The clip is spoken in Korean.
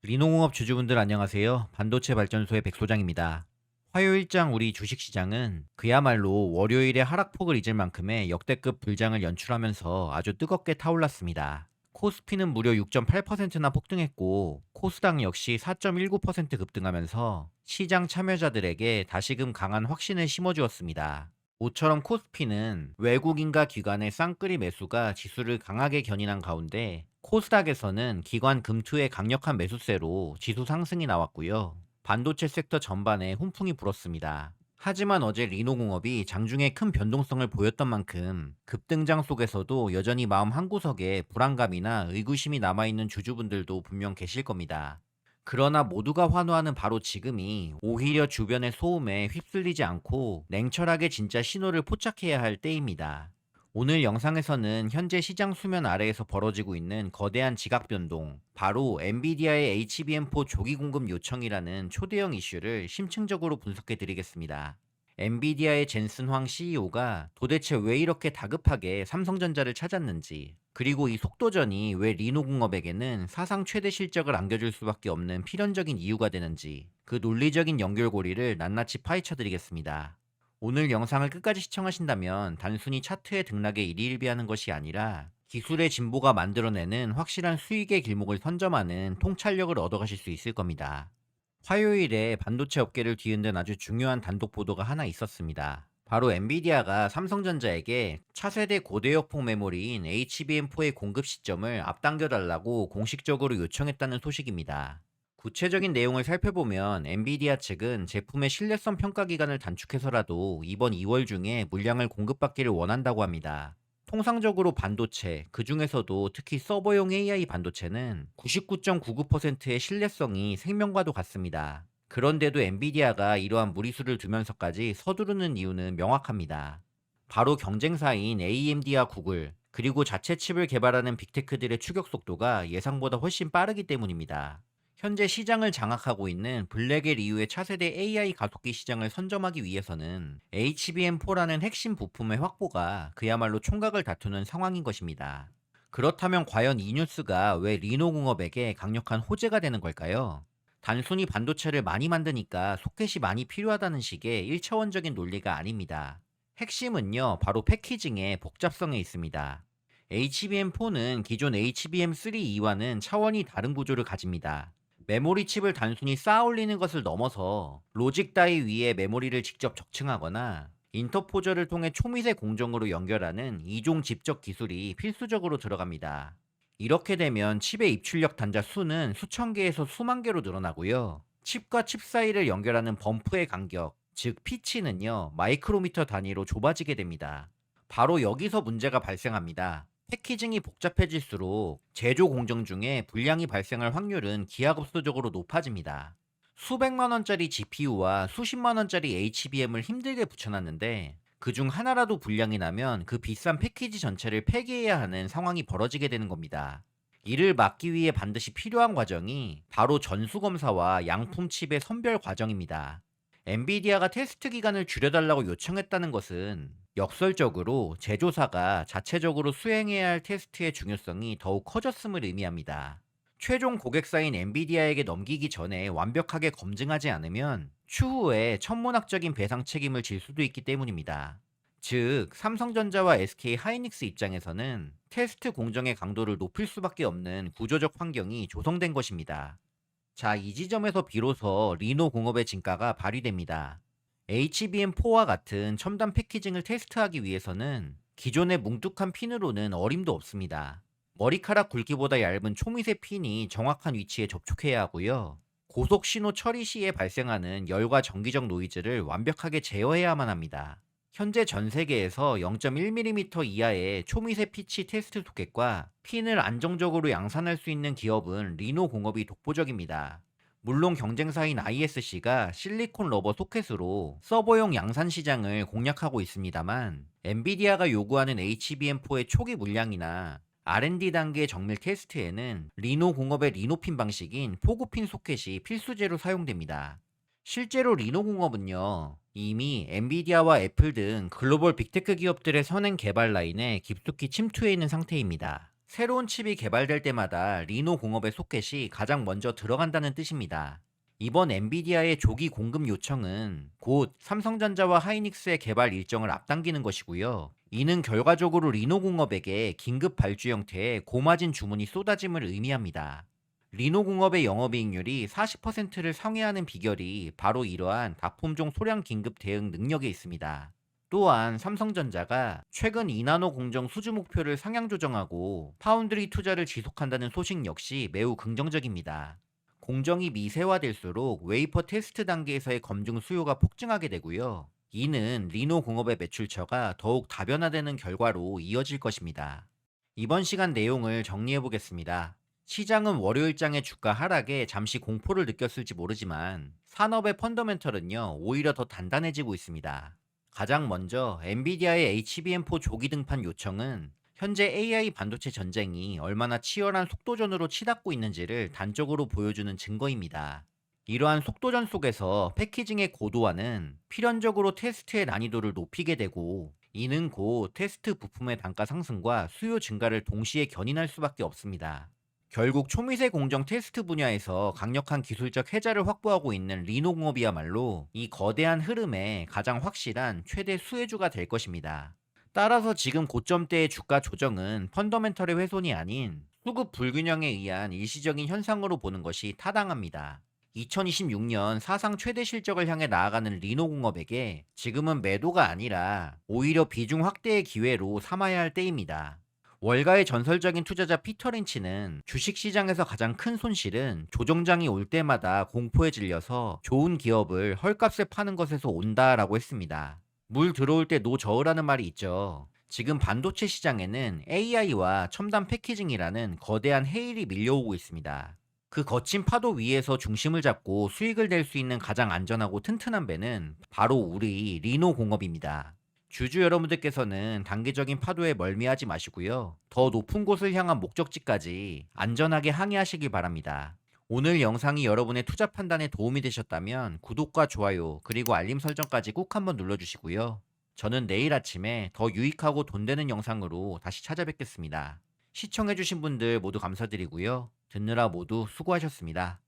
리노공업 주주분들 안녕하세요. 반도체 발전소의 백소장입니다. 화요일장 우리 주식시장은 그야말로 월요일에 하락폭을 잊을 만큼의 역대급 불장을 연출하면서 아주 뜨겁게 타올랐습니다. 코스피는 무려 6.8%나 폭등했고 코스닥 역시 4.19% 급등하면서 시장 참여자들에게 다시금 강한 확신을 심어주었습니다. 모처럼 코스피는 외국인과 기관의 쌍끌이 매수가 지수를 강하게 견인한 가운데 코스닥에서는 기관 금투의 강력한 매수세로 지수 상승이 나왔고요. 반도체 섹터 전반에 훈풍이 불었습니다. 하지만 어제 리노공업이 장중에 큰 변동성을 보였던 만큼 급등장 속에서도 여전히 마음 한구석에 불안감이나 의구심이 남아있는 주주분들도 분명 계실 겁니다. 그러나 모두가 환호하는 바로 지금이 오히려 주변의 소음에 휩쓸리지 않고 냉철하게 진짜 신호를 포착해야 할 때입니다. 오늘 영상에서는 현재 시장 수면 아래에서 벌어지고 있는 거대한 지각 변동, 바로 엔비디아의 HBM4 조기 공급 요청이라는 초대형 이슈를 심층적으로 분석해 드리겠습니다. 엔비디아의 젠슨 황 CEO가 도대체 왜 이렇게 다급하게 삼성전자를 찾았는지, 그리고 이 속도전이 왜 리노공업에게는 사상 최대 실적을 안겨줄 수밖에 없는 필연적인 이유가 되는지, 그 논리적인 연결고리를 낱낱이 파헤쳐 드리겠습니다. 오늘 영상을 끝까지 시청하신다면 단순히 차트의 등락에 일희일비하는 것이 아니라 기술의 진보가 만들어내는 확실한 수익의 길목을 선점하는 통찰력을 얻어가실 수 있을 겁니다. 화요일에 반도체 업계를 뒤흔든 아주 중요한 단독 보도가 하나 있었습니다. 바로 엔비디아가 삼성전자에게 차세대 고대역폭 메모리인 HBM4의 공급 시점을 앞당겨달라고 공식적으로 요청했다는 소식입니다. 구체적인 내용을 살펴보면 엔비디아 측은 제품의 신뢰성 평가 기간을 단축해서라도 이번 2월 중에 물량을 공급받기를 원한다고 합니다. 통상적으로 반도체, 그 중에서도 특히 서버용 AI 반도체는 99.99%의 신뢰성이 생명과도 같습니다. 그런데도 엔비디아가 이러한 무리수를 두면서까지 서두르는 이유는 명확합니다. 바로 경쟁사인 AMD와 구글, 그리고 자체 칩을 개발하는 빅테크들의 추격 속도가 예상보다 훨씬 빠르기 때문입니다. 현재 시장을 장악하고 있는 블랙의 이후의 차세대 AI 가속기 시장을 선점하기 위해서는 HBM4라는 핵심 부품의 확보가 그야말로 총각을 다투는 상황인 것입니다. 그렇다면 과연 이 뉴스가 왜 리노공업에게 강력한 호재가 되는 걸까요? 단순히 반도체를 많이 만드니까 소켓이 많이 필요하다는 식의 1차원적인 논리가 아닙니다. 핵심은요, 바로 패키징의 복잡성에 있습니다. HBM4는 기존 HBM3E와는 차원이 다른 구조를 가집니다. 메모리 칩을 단순히 쌓아 올리는 것을 넘어서 로직 다이 위에 메모리를 직접 적층하거나 인터포저를 통해 초미세 공정으로 연결하는 이종 집적 기술이 필수적으로 들어갑니다. 이렇게 되면 칩의 입출력 단자 수는 수천 개에서 수만 개로 늘어나고요. 칩과 칩 사이를 연결하는 범프의 간격, 즉 피치는요, 마이크로미터 단위로 좁아지게 됩니다. 바로 여기서 문제가 발생합니다. 패키징이 복잡해질수록 제조 공정 중에 불량이 발생할 확률은 기하급수적으로 높아집니다. 수백만 원짜리 GPU와 수십만 원짜리 HBM을 힘들게 붙여놨는데 그중 하나라도 불량이 나면 그 비싼 패키지 전체를 폐기해야 하는 상황이 벌어지게 되는 겁니다. 이를 막기 위해 반드시 필요한 과정이 바로 전수검사와 양품 칩의 선별 과정입니다. 엔비디아가 테스트 기간을 줄여달라고 요청했다는 것은 역설적으로 제조사가 자체적으로 수행해야 할 테스트의 중요성이 더욱 커졌음을 의미합니다. 최종 고객사인 엔비디아에게 넘기기 전에 완벽하게 검증하지 않으면 추후에 천문학적인 배상 책임을 질 수도 있기 때문입니다. 즉, 삼성전자와 SK 하이닉스 입장에서는 테스트 공정의 강도를 높일 수밖에 없는 구조적 환경이 조성된 것입니다. 자, 이 지점에서 비로소 리노 공업의 진가가 발휘됩니다. HBM4와 같은 첨단 패키징을 테스트하기 위해서는 기존의 뭉툭한 핀으로는 어림도 없습니다. 머리카락 굵기보다 얇은 초미세 핀이 정확한 위치에 접촉해야 하고요. 고속 신호 처리 시에 발생하는 열과 전기적 노이즈를 완벽하게 제어해야만 합니다. 현재 전 세계에서 0.1mm 이하의 초미세 피치 테스트 소켓과 핀을 안정적으로 양산할 수 있는 기업은 리노 공업이 독보적입니다. 물론 경쟁사인 ISC가 실리콘 러버 소켓으로 서버용 양산 시장을 공략하고 있습니다만 엔비디아가 요구하는 HBM4의 초기 물량이나 R&D 단계 정밀 테스트에는 리노 공업의 리노핀 방식인 포구핀 소켓이 필수제로 사용됩니다. 실제로 리노공업은요, 이미 엔비디아와 애플 등 글로벌 빅테크 기업들의 선행 개발 라인에 깊숙이 침투해 있는 상태입니다. 새로운 칩이 개발될 때마다 리노 공업의 소켓이 가장 먼저 들어간다는 뜻입니다. 이번 엔비디아의 조기 공급 요청은 곧 삼성전자와 하이닉스의 개발 일정을 앞당기는 것이고요. 이는 결과적으로 리노 공업에게 긴급 발주 형태의 고마진 주문이 쏟아짐을 의미합니다. 리노 공업의 영업이익률이 40%를 상회하는 비결이 바로 이러한 다품종 소량 긴급 대응 능력에 있습니다. 또한 삼성전자가 최근 2나노 공정 수주 목표를 상향 조정하고 파운드리 투자를 지속한다는 소식 역시 매우 긍정적입니다. 공정이 미세화될수록 웨이퍼 테스트 단계에서의 검증 수요가 폭증하게 되고요. 이는 리노 공업의 매출처가 더욱 다변화되는 결과로 이어질 것입니다. 이번 시간 내용을 정리해 보겠습니다. 시장은 월요일장의 주가 하락에 잠시 공포를 느꼈을지 모르지만 산업의 펀더멘털은요, 오히려 더 단단해지고 있습니다. 가장 먼저 엔비디아의 HBM4 조기 등판 요청은 현재 AI 반도체 전쟁이 얼마나 치열한 속도전으로 치닫고 있는지를 단적으로 보여주는 증거입니다. 이러한 속도전 속에서 패키징의 고도화는 필연적으로 테스트의 난이도를 높이게 되고, 이는 곧 테스트 부품의 단가 상승과 수요 증가를 동시에 견인할 수밖에 없습니다. 결국 초미세 공정 테스트 분야에서 강력한 기술적 혜자를 확보하고 있는 리노공업이야말로 이 거대한 흐름의 가장 확실한 최대 수혜주가 될 것입니다. 따라서 지금 고점대의 주가 조정은 펀더멘털의 훼손이 아닌 수급 불균형에 의한 일시적인 현상으로 보는 것이 타당합니다. 2026년 사상 최대 실적을 향해 나아가는 리노공업에게 지금은 매도가 아니라 오히려 비중 확대의 기회로 삼아야 할 때입니다. 월가의 전설적인 투자자 피터 린치는 주식시장에서 가장 큰 손실은 조정장이 올 때마다 공포에 질려서 좋은 기업을 헐값에 파는 것에서 온다라고 했습니다. 물 들어올 때 노 저으라는 말이 있죠. 지금 반도체 시장에는 AI와 첨단 패키징이라는 거대한 해일이 밀려오고 있습니다. 그 거친 파도 위에서 중심을 잡고 수익을 낼 수 있는 가장 안전하고 튼튼한 배는 바로 우리 리노 공업입니다. 주주 여러분들께서는 단기적인 파도에 멀미하지 마시고요. 더 높은 곳을 향한 목적지까지 안전하게 항해하시길 바랍니다. 오늘 영상이 여러분의 투자 판단에 도움이 되셨다면 구독과 좋아요 그리고 알림 설정까지 꼭 한번 눌러주시고요. 저는 내일 아침에 더 유익하고 돈 되는 영상으로 다시 찾아뵙겠습니다. 시청해주신 분들 모두 감사드리고요. 듣느라 모두 수고하셨습니다.